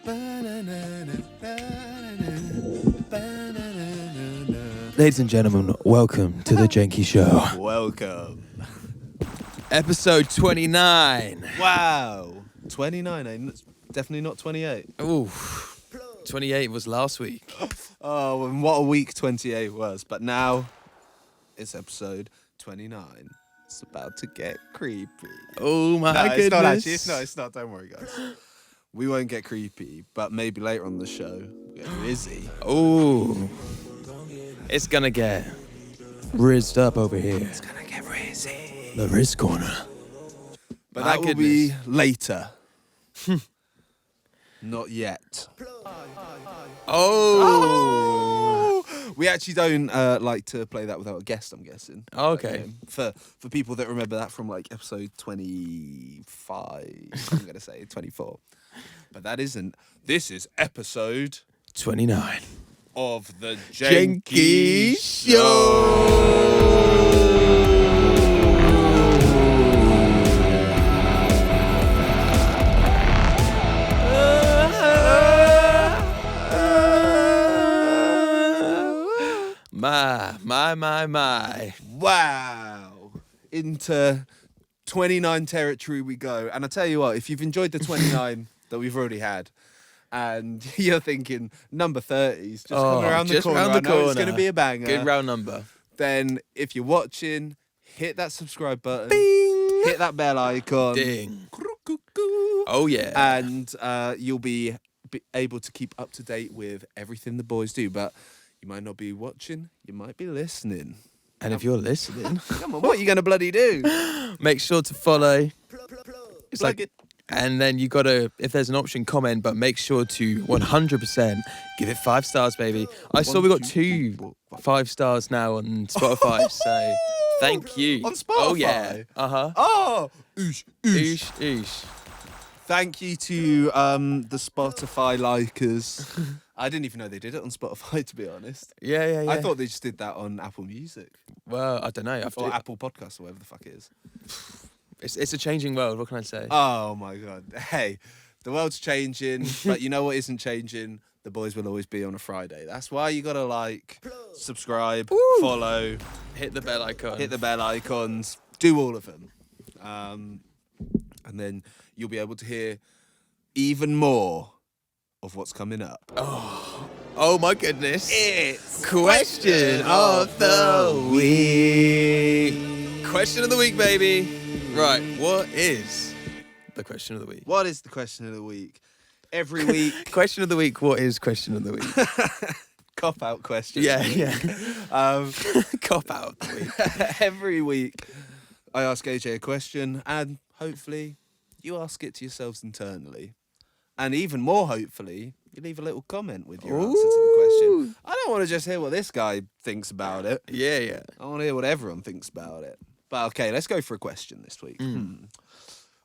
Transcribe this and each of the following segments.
Ladies and gentlemen, welcome to the Jenkii Show. Welcome. Episode 29. Wow. 29, it's definitely not 28. Ooh, 28 was last week. Oh, and what a week 28 was. But now it's episode 29. It's about to get creepy. Oh my No, goodness. it's not actually. It's not. Don't worry, guys. We won't get creepy, but maybe later on the show, we'll get Rizzy. Ooh. It's gonna get rizzed up over here. It's gonna get Rizzy. The Riz Corner. But My that will be later. Not yet. Oh. We actually don't like to play that without a guest, I'm guessing. Okay. For people that remember that from like episode 25, I'm going to say 24. But that isn't. This is episode 29. of the Jenkii Jenkii My. Wow. Into 29 territory we go. And I tell you what, if you've enjoyed the 29 that we've already had, and you're thinking number 30's just coming around the just corner, round the I know it's corner. going to be a banger. Good round number. Then if you're watching, hit that subscribe button. Bing. Hit that bell icon. Ding. Coo-coo-coo. Oh yeah. And you'll be able to keep up to date with everything the boys do. But you might not be watching, you might be listening. And if you're listening, Come on, what are you going to bloody do? make sure to follow. It's Plug like, it. and then you gotta, if there's an option, comment, but make sure to 100% give it 5 stars, baby. I saw we got 2 5 stars now on Spotify, so thank you. On Spotify? Oh yeah. Oh, oosh, oosh. Oosh. Thank you to the Spotify likers. I didn't even know they did it on Spotify, to be honest. Yeah. I thought they just did that on Apple Music Well, I don't know. or Apple Podcasts or whatever the fuck it is. It's a changing world. What can I say? Oh my God. Hey, the world's changing, but you know what isn't changing? The boys will always be on a Friday. That's why you gotta like, subscribe, follow, Hit the bell icon. hit the bell icons, do all of them. And then you'll be able to hear even more of what's coming up. Oh my goodness. It's Question of the week. Question of the week, baby. Right, what is the question of the week? What is the question of the week? Every week, Question of the week, what is question of the week? cop-out question. Yeah. Cop out of the week. Every week, I ask AJ a question, and hopefully, you ask it to yourselves internally. And even more hopefully, you leave a little comment with your answer to the question. I don't want to just hear what this guy thinks about it. Yeah. I want to hear what everyone thinks about it. But okay, let's go for a question this week.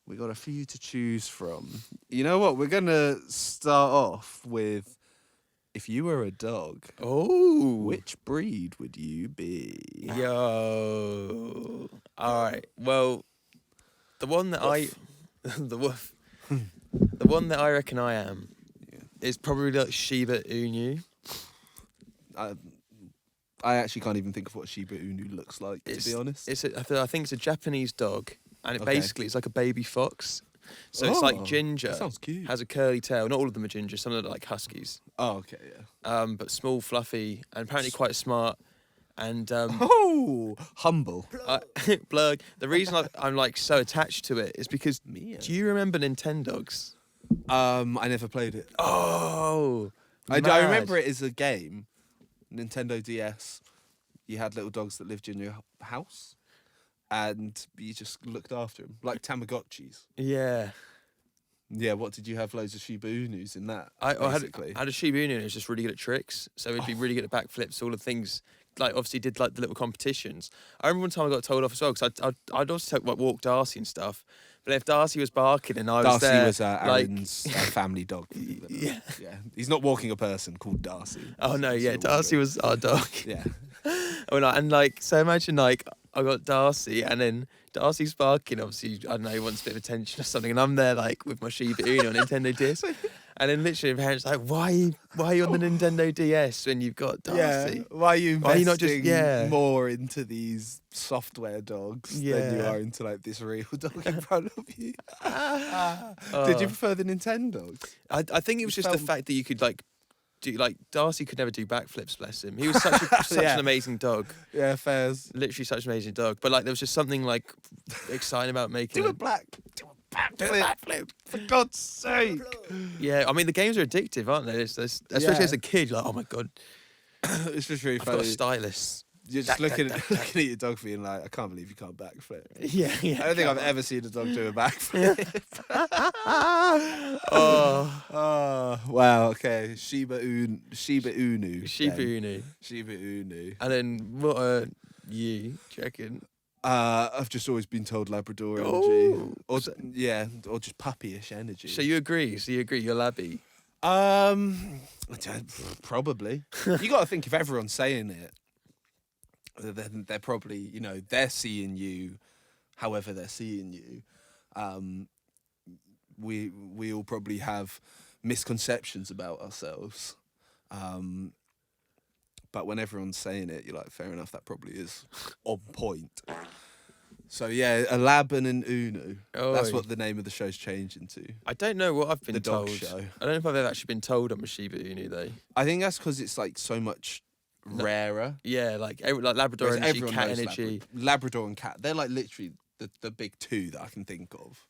We got a few to choose from. You know what? We're going to start off with, if you were a dog, Oh. which breed would you be? Yo. All right. Well, the one that the woof. The one that I reckon I am is probably like Shiba Inu. I actually can't even think of what a Shiba Inu looks like, to be honest. I think it's a Japanese dog, and Okay. it's like a baby fox. So it's like Oh, ginger. that sounds cute. Has a curly tail. Not all of them are ginger. Some of them are like huskies. Oh, okay, yeah. But small, fluffy, and apparently quite smart. And Oh, humble. Blurg. The reason I'm like so attached to it is because do you remember Nintendogs? I never played it. Oh, I mad. remember it as a game, Nintendo DS. You had little dogs that lived in your house, and you just looked after them, like Tamagotchis. Yeah. Yeah, what did you have? Loads of Shiba Inus in that, I basically? had a Shiba Inu and it was just really good at tricks. So it'd be really good at backflips, all the things. Like, obviously did like the little competitions. I remember one time I got told off as well, because I'd also walk Darcy and stuff. But if Darcy was barking and I was Darcy there... was Aaron's family dog. Yeah. He's not walking a person called Darcy. Oh, no, yeah, Darcy was our dog. Yeah. And like, so imagine like, I got Darcy and then Darcy's barking, obviously, I don't know, he wants a bit of attention or something. And I'm there like with my Shiba Inu on Nintendo DS. And then literally, the parents like, why are you on the Nintendo DS when you've got Darcy? Yeah. Why are you Why are you investing not just more into these software dogs than you Yeah. are into like this real dog in front of you? Did you Oh. prefer the Nintendo? I think it was You just the felt- fact that you could like do like Darcy could never do backflips. Bless him. He was such Yeah. an amazing dog. Yeah, fairs. Literally such an amazing dog. But like there was just something like exciting about making. Do a backflip. For God's sake. Yeah, I mean the games are addictive, aren't they? Especially Yeah. as a kid, you're like, oh my god, It's just really I've got a funny. stylus. You're just looking at your dog being like, I can't believe you can't backflip. Yeah, yeah. I don't think I've ever seen a dog do a backflip. Oh, Wow. Okay. Shiba Inu. Shiba then. Inu. Shiba Inu. And then what are you? Do you reckon? I've just always been told Labrador energy, Oh. or just puppyish energy. So you agree? You're labby. Probably. You got to think if everyone's saying it, then they're probably, they're seeing you, however they're seeing you. We all probably have misconceptions about ourselves. But when everyone's saying it, you're like, fair enough, that probably is on point. So yeah, a lab and an Unu. That's Oi. what the name of the show's changing to. I don't know what I've been The dog told. show. I don't know if I've ever actually been told I'm a Shiba Inu though. I think that's because it's like so much rarer. Yeah, like Labrador Whereas energy, everyone cat knows energy. Labrador and cat. They're like literally the big two that I can think of.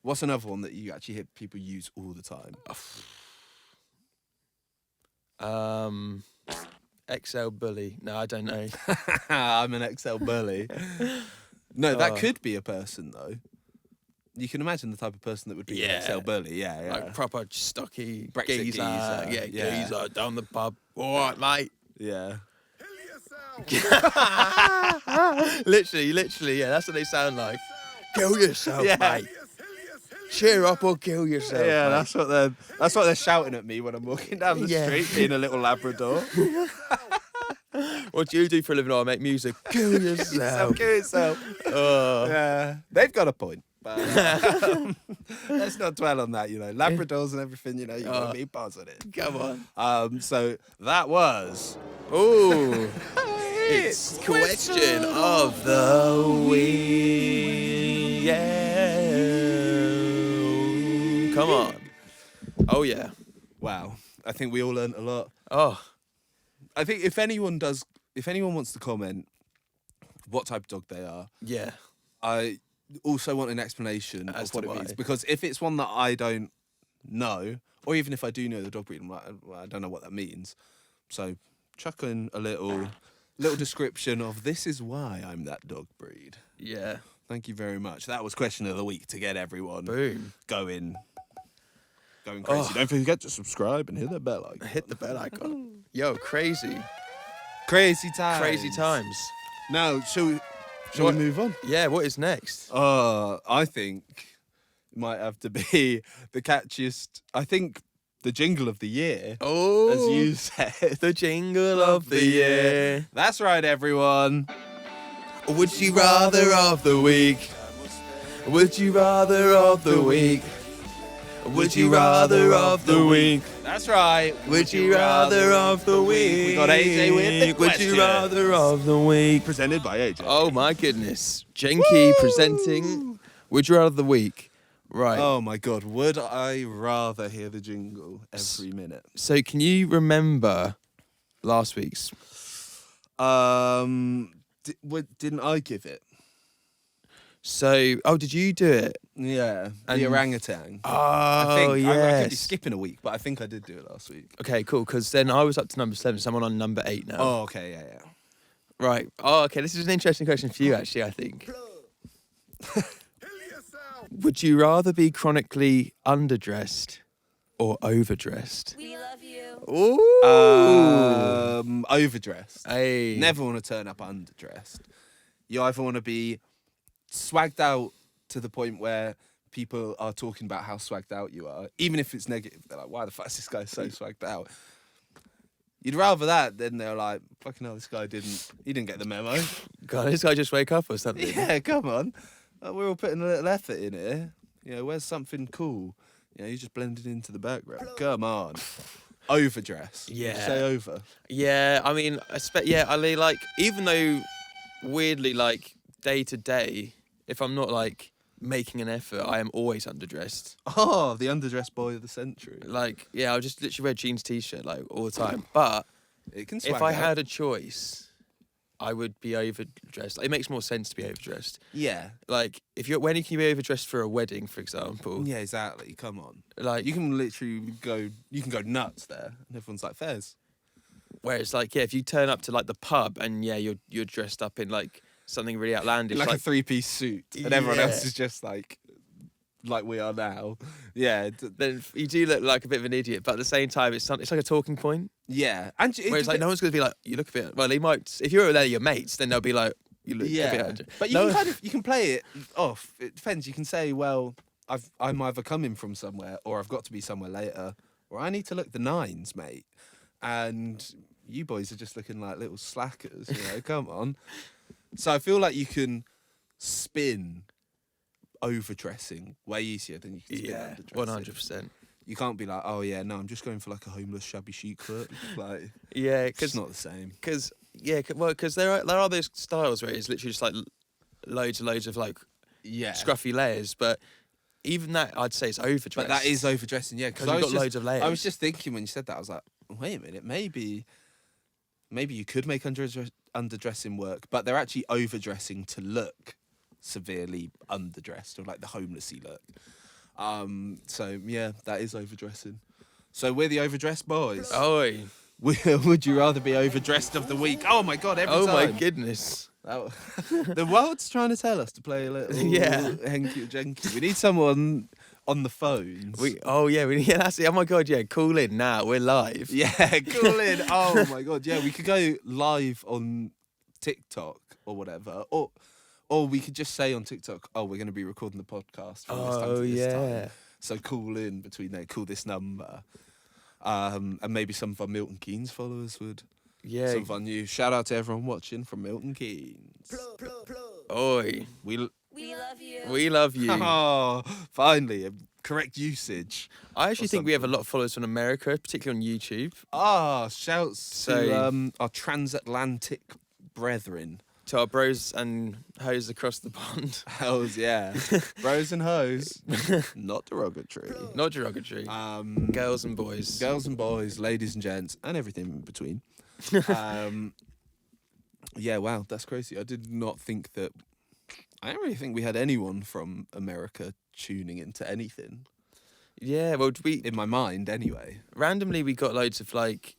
What's another one that you actually hear people use all the time? XL bully. No, I don't know. I'm an XL bully. No, that Oh. could be a person though. You can imagine the type of person that would be an Yeah. XL bully. Yeah. Like proper stocky Brexit geezer. geezer, Yeah, yeah. geezer down the pub. All right, mate. Yeah. literally, yeah. That's what they sound like. Kill yourself, Yeah. mate. Cheer up or kill yourself. Yeah, mate. that's what they're shouting at me when I'm walking down the Yeah. street, being a little Labrador. What do you do for a living? Oh, I make music. Kill yourself. Kill yourself. Oh. Yeah, they've got a point. But let's not dwell on that. Labradors and everything. You got to be positive. Come on. So that was. Ooh. It's question of the week. Yeah. Come on. Oh, yeah. Wow. I think we all learnt a lot. Oh. I think if anyone wants to comment what type of dog they are, Yeah. I also want an explanation As of what to it means. why. Because if it's one that I don't know, or even if I do know the dog breed, I'm like, well, I don't know what that means. So chuck in a little description of this is why I'm that dog breed. Yeah. Thank you very much. That was question of the week to get everyone Boom. going crazy. Oh. Don't forget to subscribe and hit that bell icon. Hit the bell icon. Yo, crazy. Crazy times. Crazy times. Now, shall we What- move on? Yeah, what is next? I think it might have to be the catchiest. I think the jingle of the year, Oh, as you said. the jingle of the year. That's right, everyone. Would you rather of the week? Would you rather of the week? Would you rather of the week? That's right. Would you rather of the week? We got AJ with the Would you questions. rather of the week? Presented by AJ. Oh my goodness. Jenkii presenting Would you rather of the week. Right. Oh my God. Would I rather hear the jingle every minute? So can you remember last week's? Didn't I give it? So, did you do it? Yeah. And- The orangutan. Oh, I could be yes. skipping a week, but I think I did do it last week. Okay, cool. Because then I was up to number 7, so I'm on number 8 now. Oh, okay. Yeah. Right. Oh, okay. This is an interesting question for you, actually, I think. Would you rather be chronically underdressed or overdressed? We love you. Ooh. Overdressed. Hey. Never want to turn up underdressed. You either want to be swagged out to the point where people are talking about how swagged out you are, even if it's negative. They're like, why the fuck is this guy so swagged out? You'd rather that than they're like, fucking hell, this guy didn't get the memo. God, this guy just wake up or something. Yeah, come on. We're all putting a little effort in here. Where's something cool? Yeah, you just blended into the background. Come on. Overdress. Yeah. Did you say over? Yeah, I mean, I really like, even though weirdly, like, day to day, if I'm not like making an effort, I am always underdressed. Oh, the underdressed boy of the century. Like, yeah, I'll just literally wear jeans, t-shirt, like, all the time. But It can swag if I out. had a choice, I would be overdressed. It makes more sense to be overdressed. Yeah. Like, when can you be overdressed for a wedding, for example? Yeah, exactly. Come on. Like, You can literally go nuts there. And everyone's like, fairs. whereas, like, yeah, if you turn up to like the pub and yeah, you're dressed up in like something really outlandish, Like a 3-piece suit. And everyone else Yeah. is just like we are now. Yeah. then you do look like a bit of an idiot. But at the same time, it's like a talking point. Yeah. And Whereas like no one's gonna be like, you look a bit. Well, he might. If you're there, your mates, then they'll be like, you look a bit. But you can play it off. It depends. You can say, well, I'm either coming from somewhere or I've got to be somewhere later, or I need to look the nines, mate. And you boys are just looking like little slackers. You know, come on. So I feel like you can spin overdressing way easier than you can spin Yeah, underdressing. 100%. You can't be like, oh yeah, no, I'm just going for like a homeless shabby chic look. Like, Yeah, it's because not the same. there are those styles where it's literally just like loads and loads of like Yeah. scruffy layers, but even that I'd say is overdressed. But that is overdressing, yeah. because you've got loads of layers. I was just thinking when you said that, I was like, wait a minute, maybe you could make underdressing work, but they're actually overdressing to look severely underdressed or like the homelessy look. So yeah, that is overdressing. So we're the overdressed boys. Oi. Would you rather be overdressed of the week? Oh my god, every Oh time. my goodness. The world's trying to tell us to play a little Yeah. Jenkii or Jenkii. We need someone on the phones. Yeah, that's it. Oh my god, yeah, call in now. We're live. Yeah, call in. Oh my god, yeah, we could go live on TikTok or whatever, or we could just say on TikTok, oh, we're going to be recording the podcast from this time to this time. So call in between there, call this number, and maybe some of our Milton Keynes followers would. Yeah. Some of our new shout out to everyone watching from Milton Keynes. Oi. We love you. We love you. Oh, finally, correct usage. I actually or think we have a lot of followers from America, particularly on YouTube. Shouts to our transatlantic brethren. To our bros and hoes across the pond. Hells yeah. Bros and hoes. Not derogatory. Not derogatory. Girls and boys. Girls and boys, ladies and gents, and everything in between. Yeah, wow, that's crazy. I did not think that. I don't really think we had anyone from America tuning into anything. Yeah, well, In my mind, anyway. randomly we got loads of like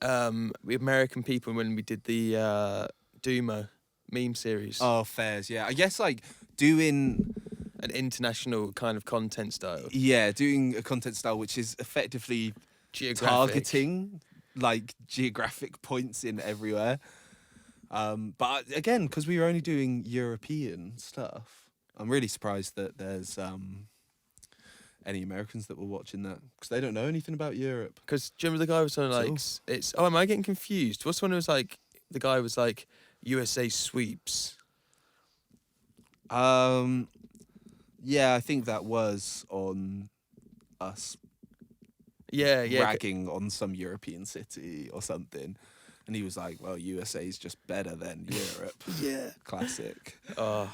American people when we did the Duma meme series. Oh, fairs, yeah. I guess like doing An international kind of content style. doing a content style which is effectively Geographic. targeting like geographic points in everywhere. But again, because we were only doing European stuff, I'm really surprised that there's any Americans that were watching that because they don't know anything about Europe. Because do you remember the guy was on like am I getting confused? What's the one who was like the guy was like USA sweeps? Yeah, I think that was on us Yeah. ragging on some European city or something. And he was like, well, USA is just better than Europe. Yeah. Classic. Oh,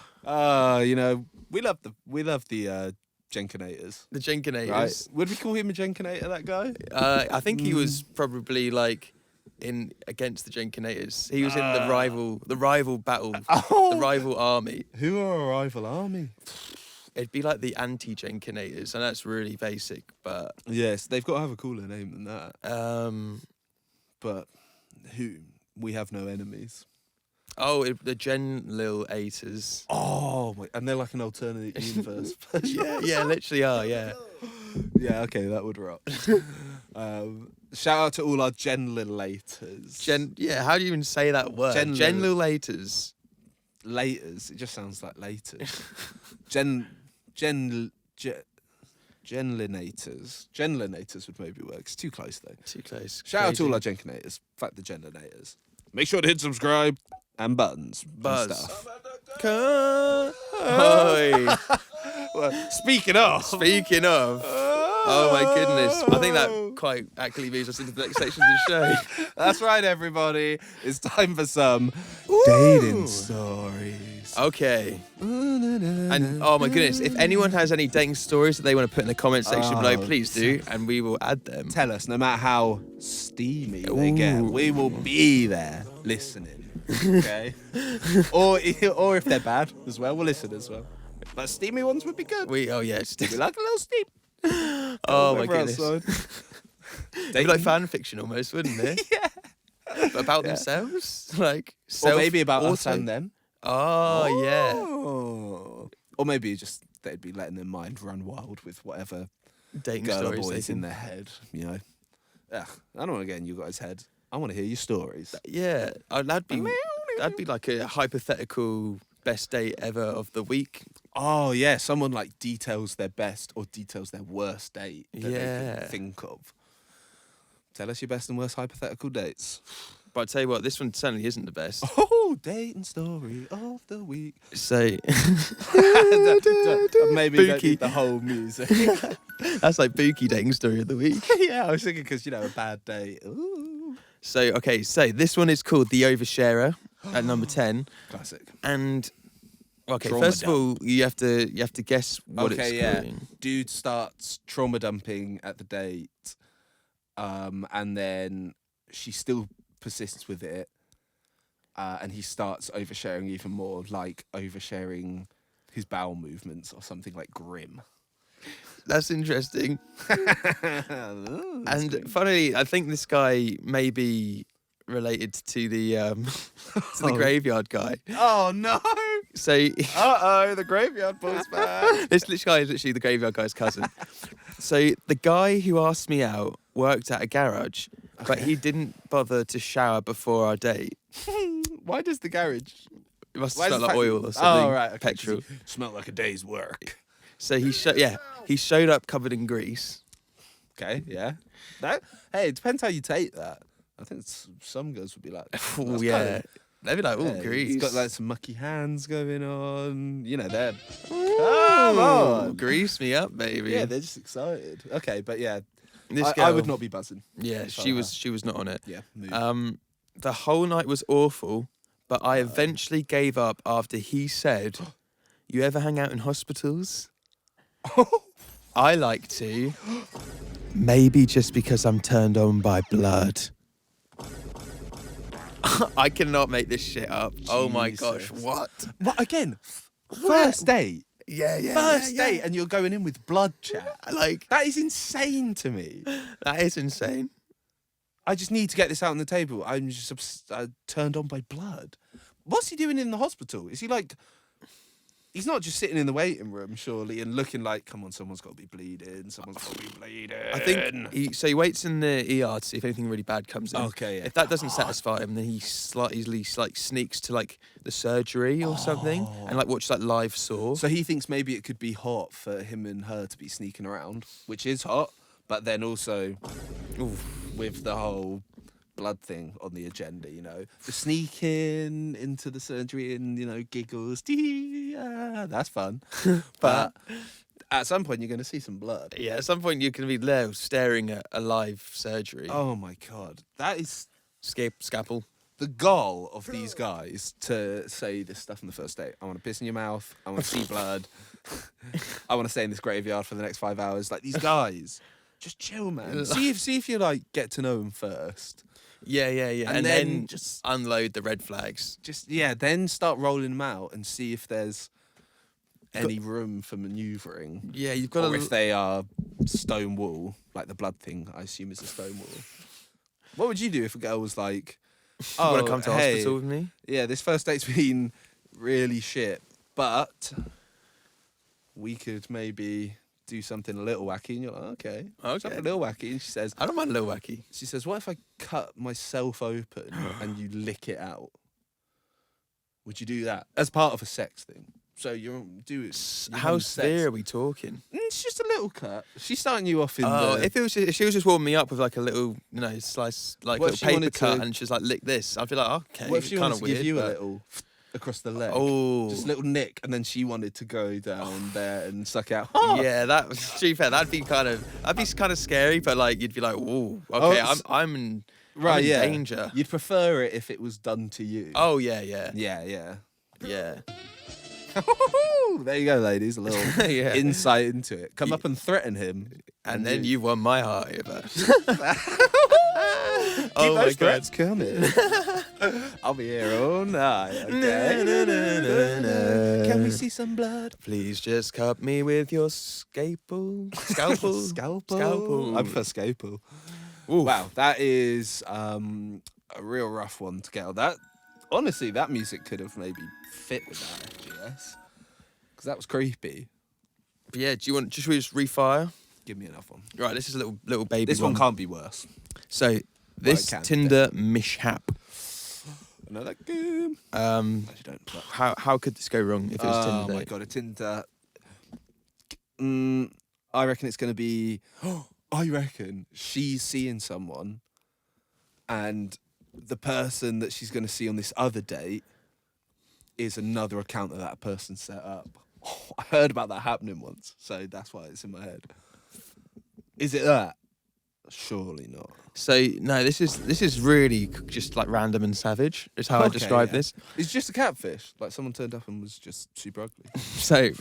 You know, we love the Jenkinators. the Jenkinators. Right? Would we call him a Jenkinator, that guy? I think he was probably like in against the Jenkinators. He was in the rival battle, the rival army. Who are our rival army? It'd be like the anti-Jenkinators, and that's really basic. But Yes, they've got to have a cooler name than that. But we have no enemies. The Gen-Lil-ators. Oh, and they're like an alternate universe. Yeah, literally are. Yeah. Yeah, okay, that would rock. Shout out to all our Gen-Lilators. How do you even say that word? Gen-Lil- Gen-Lil-ators. Laters. It just sounds like laters. Genlinators. Genlinators would maybe work. It's too close though. Too close. Shout out to all our Jenkinators. In fact, the Genlinators. Make sure to hit subscribe and buttons. Buzz. And stuff. Oi. Well, speaking of. Speaking of. Oh my goodness. I think that quite accurately moves us into the next section of the show. That's right, everybody. It's time for some dating stories. Okay. And oh my goodness, if anyone has any dating stories that they want to put in the comment section below, please do, and we will add them. Tell us, no matter how steamy they get, we will be there listening. Okay? or if they're bad as well, we'll listen as well. But steamy ones would be good. We We like a little steam. Oh my goodness. They'd It'd be like fan fiction almost, wouldn't it? Yeah. But about themselves? Like Or maybe about us and them. Oh, yeah. Oh. Or maybe just they'd be letting their mind run wild with whatever Dating girl or stories boys in their head, you know. Ugh, I don't want to get in you guys' head. I want to hear your stories. Yeah. Oh, that'd be like a hypothetical best date ever of the week. Oh, yeah. Someone like details their best or details their worst date that they Yeah. can think of. Tell us your best and worst hypothetical dates. But I tell you what, this one certainly isn't the best. Oh, dating story of the week. So Maybe don't need the whole music. that's like Bookie dating story of the week. Yeah, I was thinking because, a bad date. Ooh. So, okay, so this one is called The Oversharer at number 10. Classic. And, okay, Trauma first of all, you have to guess what it's calling. Dude starts trauma dumping at the date, and then she still persists with it, and he starts oversharing even more, like oversharing his bowel movements or something like grim. That's interesting. Ooh, that's And grim. funnily, I think this guy may be related to the graveyard guy. Oh no! So The graveyard boy's back. this guy is literally the graveyard guy's cousin. So the guy who asked me out worked at a garage, but he didn't bother to shower before our date. Why does the garage? It must Why have does smelled like the oil or something. Oh right, okay. Petrol. Smelled like a day's work. So he showed up covered in grease. Okay, yeah. Hey, it depends how you take that. I think some girls would be like, Oh "That's yeah. kinda- They'd be like, oh, yeah, grease. He's got like some mucky hands going on. They're Come on. grease me up, baby. yeah, they're just excited. Okay, but yeah, This I girl, would not be buzzing. Yeah, if I she were was not on it. Yeah, move. The whole night was awful, but I eventually gave up after he said, "You ever hang out in hospitals?" I like to. Maybe just because I'm turned on by blood. I cannot make this shit up. Oh my gosh, Jesus. what? But again, first date. Yeah, First date, and you're going in with blood chat. Like, That is insane to me. that is insane. I just need to get this out on the table. I'm just turned on by blood. What's he doing in the hospital? Is he like... He's not just sitting in the waiting room, surely, and looking like, come on, someone's got to be bleeding. Someone's got to be bleeding. I think he waits in the ER to see if anything really bad comes in. Okay, yeah. If that doesn't satisfy him, then he slightly like sneaks to like the surgery or something and like watch like live Saw. So he thinks maybe it could be hot for him and her to be sneaking around, which is hot, but then also with the whole blood thing on the agenda, the sneaking into the surgery and giggles, that's fun. But at some point you're going to see some blood. Yeah, at some point you're going to be there staring at a live surgery. Oh my god, that is Scalpel. the goal of these guys to say this stuff on the first date. I want to piss in your mouth. I want to see blood. I want to stay in this graveyard for the next 5 hours. Like, these guys, just chill, man. See if you like get to know them first. Yeah. And then just unload the red flags. Then start rolling them out and see if there's any room for manoeuvring. Yeah, you've got Or if they are stone wall, like the blood thing, I assume is a stone wall. What would you do if a girl was like, "Oh, want to come to hey, hospital with me?" Yeah, this first date's been really shit, but we could maybe do something a little wacky. And you're like, okay. Something a little wacky. And she says, I don't mind a little wacky. what if I cut myself open and you lick it out? Would you do that as part of a sex thing? So you do it. How severe are we talking? It's just a little cut. She's starting you off in If she was just warming me up with like a little, slice, like What a if she paper wanted cut, to- and she's like, lick this, I'd be like, okay, What if she kind wanted of to weird. give you a but- little across the leg. Oh. Just a little nick, and then she wanted to go down there and suck out. Yeah, to be fair, that'd be kind of scary, but like you'd be like, "Ooh, okay, I'm in danger." You'd prefer it if it was done to you. Oh yeah. Yeah. There you go, ladies. A little Yeah. insight into it. Come up and threaten him, And then you won my heart, Eva. keep Oh my those God. threats coming. I'll be here all night. Okay. Can we see some blood? Please just cut me with your scalpel. Scalpel. I prefer scalpel. Ooh. Wow, that is a real rough one to get on. That honestly, that music could have maybe fit with that FGS because that was creepy. But yeah, should we just refire? Give me another one. Right, this is a little baby. This one can't be worse. So this Tinder mishap. Another game. Actually don't. How could this go wrong if it was Tinder? Oh my God, a Tinder. I reckon it's going to be. I reckon she's seeing someone, and the person that she's going to see on this other date is another account that person set up. I heard about that happening once, so that's why it's in my head. Is it that? Surely not. So no, this is really just like random and savage. Is how I describe this. It's just a catfish. Like someone turned up and was just super ugly. So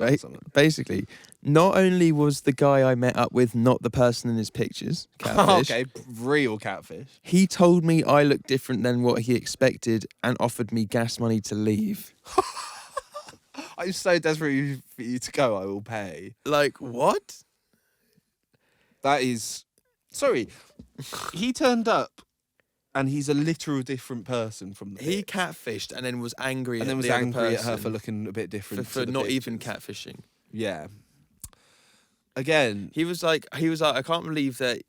basically, not only was the guy I met up with not the person in his pictures, catfish. Okay, real catfish. He told me I looked different than what he expected and offered me gas money to leave. I'm so desperate for you to go. I will pay. Like what? That is. Sorry, he turned up, and he's a literal different person from the. He catfished and then was angry. And then was angry at her for looking a bit different. For not even catfishing. Yeah. Again, he was like, I can't believe that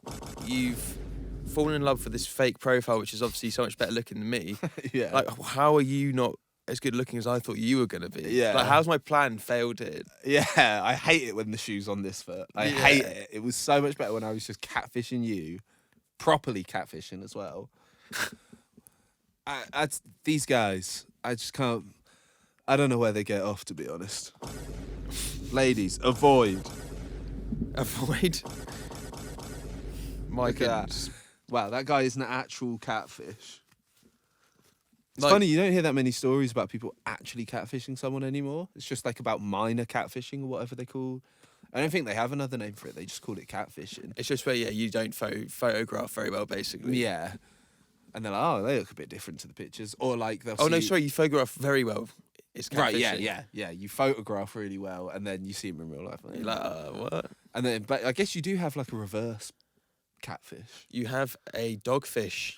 you've fallen in love with this fake profile, which is obviously so much better looking than me. Yeah. Like, how are you not as good looking as I thought you were gonna be? Yeah. Like, how's my plan failed it? Yeah, I hate it when the shoe's on this foot. I hate it. It was so much better when I was just catfishing you, properly catfishing as well. These guys, I just can't. I don't know where they get off, to be honest. Ladies, avoid. My goodness. Wow, that guy is an actual catfish. It's Like, funny, you don't hear that many stories about people actually catfishing someone anymore. It's just like about minor catfishing or whatever they call. I don't think they have another name for it. They just call it catfishing. It's just where you don't photograph very well, basically. Yeah. And they're like, oh, they look a bit different to the pictures. Or like they'll Oh, see... no, sorry, you photograph very well. It's catfishing. Right, yeah. You photograph really well and then you see them in real life. You're like, what? And then, but I guess you do have like a reverse catfish. You have a dogfish.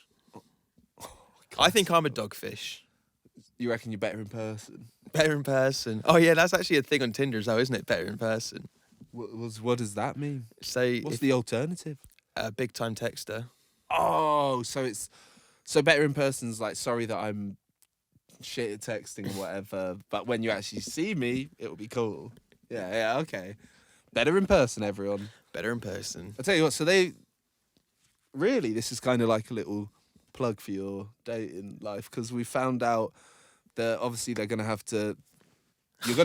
I think I'm a dogfish. You reckon you're better in person? Better in person. Oh, yeah, that's actually a thing on Tinder, though, isn't it? Better in person. What does that mean? So what's the alternative? A big time texter. Oh, so better in person's like, sorry that I'm shit at texting or whatever, but when you actually see me, it'll be cool. Yeah, okay. Better in person, everyone. Better in person. I'll tell you what, so this is kind of like a little plug for your dating life, because we found out that obviously you're going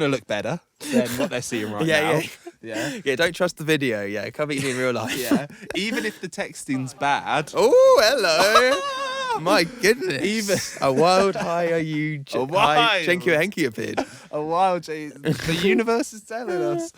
to look better than what they're seeing right now. Yeah, don't trust the video. Yeah, can't be in real life. Yeah, even if the texting's bad. Oh, hello. My goodness. Even a wild high are you? Jenkii Jenkii appeared. A wild. The universe is telling us.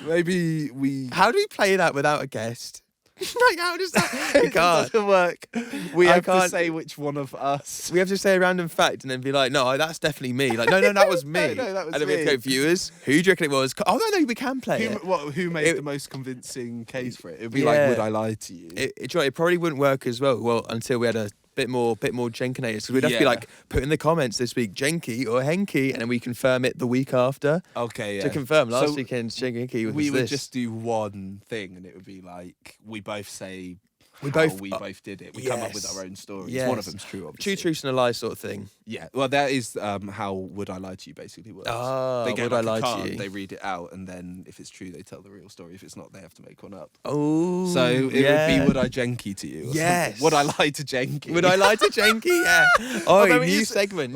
Maybe we. How do we play that without a guest? Like, how does that? It can't. Doesn't work. We have to say which one of us. We have to say a random fact and then be like, no, that's definitely me. Like, no, that was me. No, that was and then me. we have to go, viewers, who do you reckon it was? Oh, no, we can play it. Who made the most convincing case for it? It would be like, would I lie to you? It probably wouldn't work as well. Until we had a bit more Jenkinators, because we'd have to be like, put in the comments this week Jenkii or Jenkii, and then we confirm it the week after. Okay, yeah. To confirm, last weekend's Jenkii was we would this. just do one thing, and it would be like we both say we both did it. We come up with our own stories. Yes. One of them's true, obviously. Two truths and a lie sort of thing. Yeah, well, that is how Would I Lie to You basically works. They get Would I Lie card, to You? they read it out, and then if it's true, they tell the real story. If it's not, they have to make one up. Oh, so it would be Would I Jenkii to you? Or yes. Would I lie to Jenkii? Would I lie to Jenkii? Yeah. Oh, Although new segment.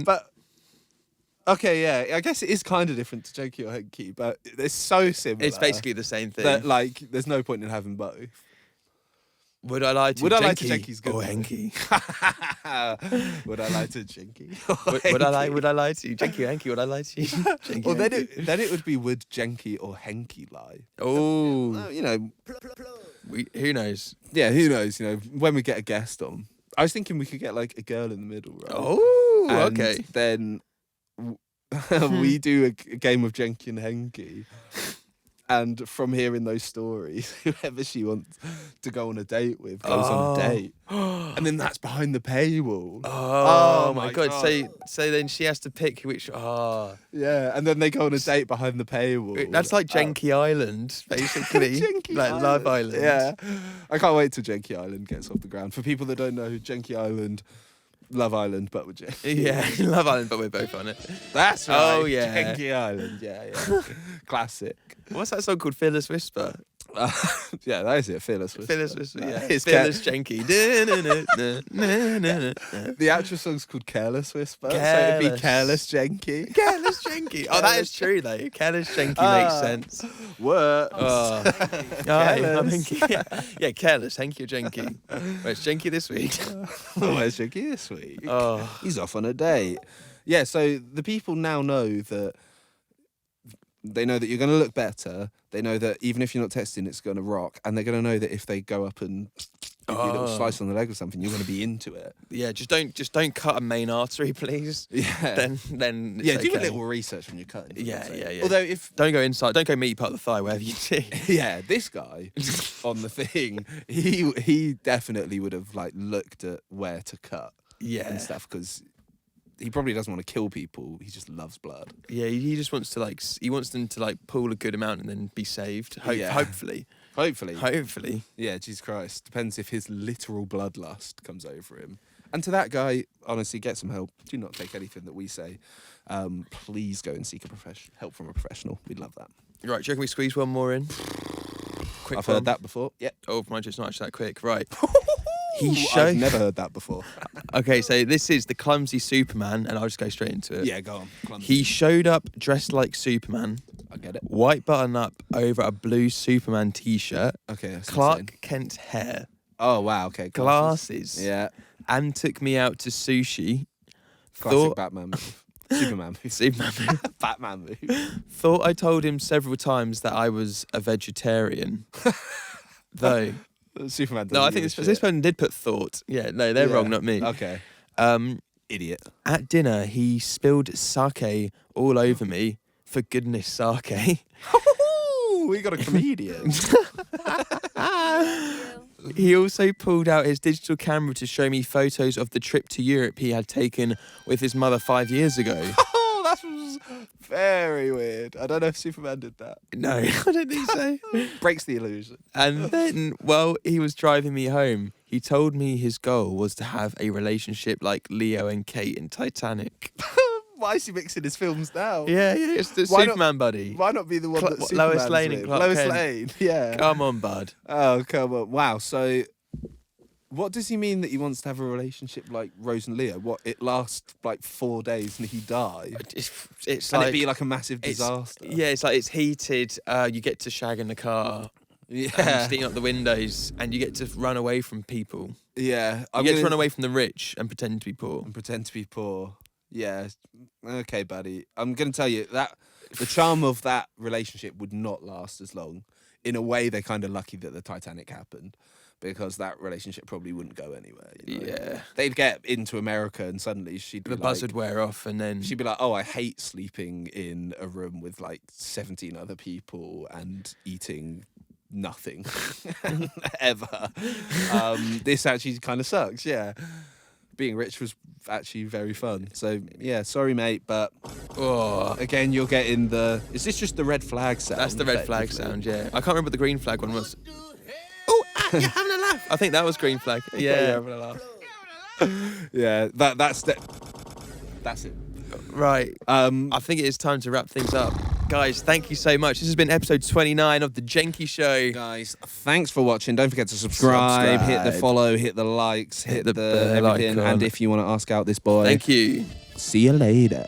But Okay, yeah. I guess it is kind of different to Jenkii or Jenkii, but they're so similar. It's basically the same thing. that, like, there's no point in having both. Would I lie to Would I lie to Jenkii Jenkii's good or though? Jenkii? Would I lie to Jenkii? Would I lie to you? Jenkii or Jenkii? Would I lie to you? Jenkii Well, or then Jenkii? then it would be would Jenkii or Jenkii lie? Oh, You know, who knows? yeah, who knows? You know, when we get a guest on, I was thinking we could get like a girl in the middle, right? Oh, And okay. then we do a game of Jenkii and Jenkii. And from hearing those stories, whoever she wants to go on a date with goes on a date. And then that's behind the paywall. Oh, my god. So then she has to pick which. Oh, Yeah, and then they go on a date behind the paywall. that's like Jenkii Island, basically. Jenkii like Love Island. Yeah. I can't wait till Jenkii Island gets off the ground. For people that don't know, Jenkii Island, Love Island, but with Jenkii. Yeah, Love Island, but we're both on it. That's right. Oh, yeah. Jenkii Island, yeah. Classic. What's that song called? Fearless Whisper. Yeah, that is it. Fearless Whisper. Fearless Whisper, yeah. It's Fearless Jenkii. The actual song's called Careless Whisper, so it'd Careless. be Careless Jenkii. Careless Jenkii. Oh, that is true, though. Careless Jenkii makes sense. Works. Oh, Careless. yeah, Careless. Thank you, Jenkii. Where's Jenkii this week? Where's Jenkii this week? Oh, He's off on a date. Yeah, so the people now know that they know that you're going to look better. They know that even if you're not texting, it's going to rock. And they're going to know that if they go up and give you a little slice on the leg or something, you're going to be into it. yeah. Just don't cut a main artery, please. Yeah. Then it's Yeah, do a okay. little research when you're cutting. Yeah, yeah. Although if Don't go inside. Don't go meat part of the thigh, wherever you do. yeah, this guy on the thing, he definitely would have like looked at where to cut Yeah. and stuff because he probably doesn't want to kill people. He just loves blood. Yeah, he just wants to he wants them to pull a good amount and then be saved. Yeah. Hopefully. Hopefully. Yeah, Jesus Christ. Depends if his literal bloodlust comes over him. And to that guy, honestly, get some help. Do not take anything that we say. Please go and seek help from a professional. We'd love that. Right, do you reckon we squeeze one more in? Quick I've one. heard that before. Yep. Oh, mind you, it's not actually that quick. Right. I've never heard that before. Okay, so this is the clumsy Superman, and I'll just go straight into it. Yeah, go on. Clumsy. He showed up dressed like Superman, I get it. white button up over a blue Superman t-shirt, Okay. That's Clark insane. Kent hair, Oh, wow. Okay. glasses, Yeah. and took me out to sushi. Classic Batman move. Superman move. Superman Batman move. thought I told him several times that I was a vegetarian. Though, Superman. no, I think this one did put thought. Yeah, no, they're wrong, not me. Okay. Um, Idiot. At dinner, he spilled sake all over me. For goodness sake. We got a comedian. He also pulled out his digital camera to show me photos of the trip to Europe he had taken with his mother 5 years ago. Oh, that was very weird. I don't know if Superman did that. No, I don't think so. Breaks the illusion. And then, while he was driving me home, he told me his goal was to have a relationship like Leo and Kate in Titanic. Why is he mixing his films now? Yeah, it's the Why not- Superman buddy. Why not be the one that Lois Superman's Lane and with? Clark Lois Kent. Lane, yeah. Come on, bud. Oh, come on. Wow, so what does he mean that he wants to have a relationship like Rose and Leo? What, it lasts like 4 days and he dies? It's And like... it'd be like a massive it's- disaster. Yeah, it's like it's heated. You get to shag in the car. Yeah. And steam up the windows, and you get to run away from people. Yeah. You get to run away from the rich and pretend to be poor. and pretend to be poor. Yeah. Okay, buddy. I'm going to tell you that the charm of that relationship would not last as long. In a way, they're kind of lucky that the Titanic happened because that relationship probably wouldn't go anywhere. You know? Yeah. They'd get into America and suddenly she'd be The buzz would wear off, and then she'd be like, oh, I hate sleeping in a room with like 17 other people and eating nothing ever. This actually kind of sucks, yeah. Being rich was actually very fun. So, yeah, sorry, mate, but again, you're getting the... Is this just the red flag sound? that's the red flag effectively? sound. Yeah, I can't remember what the green flag one was. Oh, you're having a laugh. I think that was green flag. Yeah, you're having a laugh. Yeah, that's it. Right. I think it is time to wrap things up. Guys, thank you so much. This has been episode 29 of The Jenkii Show. Guys, thanks for watching. Don't forget to subscribe, hit the follow, hit the likes, hit the bell everything. icon. And if you want to ask out this boy, Thank you. see you later.